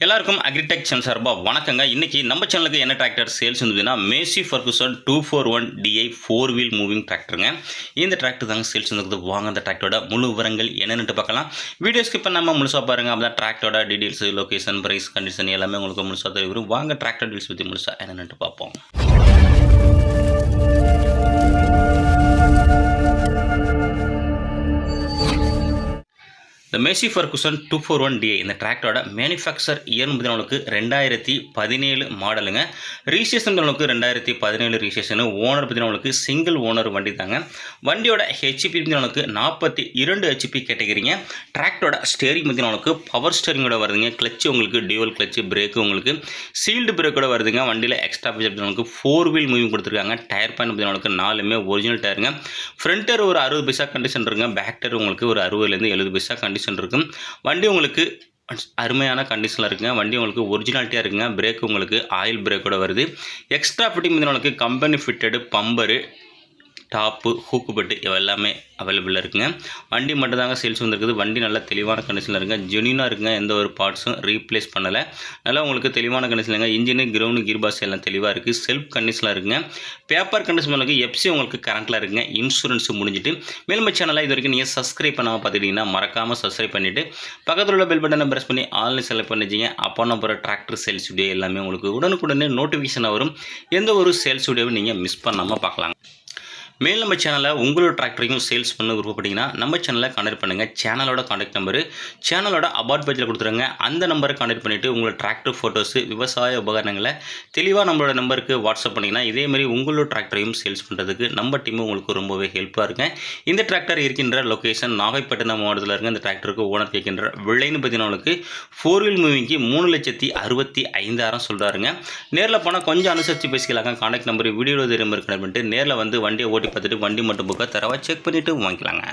எல்லாருக்கும் agritech channel சார்பாக வணக்கங்க. இன்றைக்கி நம்ம சேனலுக்கு என்ன டிராக்டர் சேல்ஸ் இருந்ததுன்னா Massey Ferguson 241 DI 4 wheel moving டிராக்டருங்க. இந்த டிராக்டர் தாங்க சேல்ஸ் இருந்தது. வாங்க அந்த டிராக்டரோட முழு விவரங்கள் என்னென்னு பார்க்கலாம். வீடியோ ஸ்கிப் பண்ணாமல் முழுசாக பாருங்கள். அப்போ தான் டிராக்டரோட டீட்டெயில்ஸ், லொக்கேஷன், ப்ரைஸ், கண்டிஷன் எல்லாமே உங்களுக்கு முழுசாக தெரியும். வாங்க டிராக்டர் டீல்ஸ் பற்றி முழுசாக என்னென்னு பார்ப்போம். இந்த மேசி ஃபர்குசன் 241 DI இந்த டிராக்டரோட மேனுஃபேக்சர் இயர் பார்த்தீங்கன்னா 2017 மாடலுங்க. Registration 2017 registration. ஓனர் பார்த்தீங்கன்னா சிங்கிள் ஓனர் வண்டி தாங்க. வண்டியோட ஹெச்பி பார்த்தீங்கன்னா 42 ஹெச்பி கேட்டகிரிங்க. டிராக்டரோட ஸ்டேரிங் பார்த்தீங்கன்னா பவர் ஸ்டேரிங்கோட வருதுங்க. கிளச்சு உங்களுக்கு டியூவல் கிளச்சு, பிரேக்கு உங்களுக்கு சீல்டு பிரேக்கோட வருதுங்க. வண்டியில் எக்ஸ்ட்ரா ஃபீச்சர் 4 வீல் மூவிங் கொடுத்துருக்காங்க. டயர் பாயிண்ட் பார்த்தீங்கன்னா 4மே ஒரிஜினல் டயருங்க. ஃப்ரண்ட் டயர் ஒரு 60 பைசா கண்டிஷன் இருக்குங்க. பேக் டயர் உங்களுக்கு ஒரு 60லேருந்து 70 பைசா கண்டிஷன் இருக்கும். வண்டி உங்களுக்கு அருமையான கண்டிஷனில் இருக்குங்க. வண்டி உங்களுக்கு ஒரிஜினாலிட்டியாக இருக்குங்க. பிரேக் உங்களுக்கு ஆயில் பிரேக்கோட வருது. எக்ஸ்ட்ரா ஃபிட்டிங் உங்களுக்கு company fitted bumper, top, hook bed இவை எல்லாமே அவைலபிளாக இருக்குங்க. வண்டி மட்டும் தாங்க சேல்ஸ் வந்துருக்குது. வண்டி நல்லா தெளிவான கண்டிஷனில் இருக்குங்க. ஜென்யூனாக இருக்குங்க. எந்த ஒரு பார்ட்ஸும் ரீப்ளேஸ் பண்ணலை. நல்லா உங்களுக்கு தெளிவான கண்டிஷனில் இருக்குங்க. இன்ஜினு, கிரவுண்டு, கீர் பாக்ஸ் எல்லாம் தெளிவாக இருக்குது. செல்ஃப் கண்டிஷனில் இருக்குங்க. பேப்பர் கண்டிஷன் உங்களுக்கு எஃப்சி உங்களுக்கு கரண்ட்டில் இருக்குங்க. இன்சூரன்ஸ் முடிஞ்சிட்டு மேலும் சேனலாக இது வரைக்கும் நீங்கள் சப்ஸ்கிரைப் பண்ணாமல் பார்த்துக்கிட்டிங்கன்னா மறக்காமல் சப்ஸ்கிரைப் பண்ணிவிட்டு பக்கத்தில் உள்ள பெல் பட்டனை ப்ரெஸ் பண்ணி ஆன்லைன் செலக்ட் பண்ணிச்சிங்க. அப்போ நம்ம போகிற டிராக்டர் சேல்ஸ் வீடியோ எல்லாமே உங்களுக்கு உடனுக்குடனே நோட்டிஃபிகேஷனாக வரும். எந்த ஒரு சேல்ஸ் வீடியோவும் நீங்கள் மிஸ் பண்ணாமல் பார்க்கலாம். மேல் நம்ம சேனலில் உங்களோட டிராக்டரையும் சேல்ஸ் பண்ண விருப்பப்பட்டீங்கன்னா நம்ம சேனலை கான்டாக்ட் பண்ணுங்கள். சேனலோட கான்டாக்ட் நம்பரு சேனலோட அபார்ட் பேஜில் கொடுத்துருங்க. அந்த நம்பரை கான்டாக்ட் பண்ணிவிட்டு உங்களோட டிராக்டர் ஃபோட்டோஸு, விவசாய உபகரணங்களை தெளிவாக நம்மளோட நம்பருக்கு வாட்ஸ்அப் பண்ணிங்கன்னா இதேமாதிரி உங்களோட டிராக்டரையும் சேல்ஸ் பண்ணுறதுக்கு நம்ம டீமும் உங்களுக்கு ரொம்பவே ஹெல்ப்பாக இருக்குங்க. இந்த டிராக்டர் இருக்கின்ற லொக்கேஷன் நாகைப்பட்டினம் மாவட்டத்தில் இருக்க. இந்த டிராக்டருக்கு ஓனர் கேட்கின்ற விலைன்னு பார்த்தீங்கன்னா உங்களுக்கு 4 வீல் மூவிங்க்கு 3,65,000 சொல்கிறாருங்க. நேரில் போனால் கொஞ்சம் அனுசரித்து பேசிக்கலாங்க. கான்டாக்ட் நம்பர் வீடியோவில் தெரியாமல் கனெக்ட் பண்ணிட்டு நேரில் வந்து வண்டியை ஓட்டி பார்த்துட்டு வண்டி மட்டும் புக்கை தரவா செக் பண்ணிவிட்டு வாங்கிக்கலாங்க.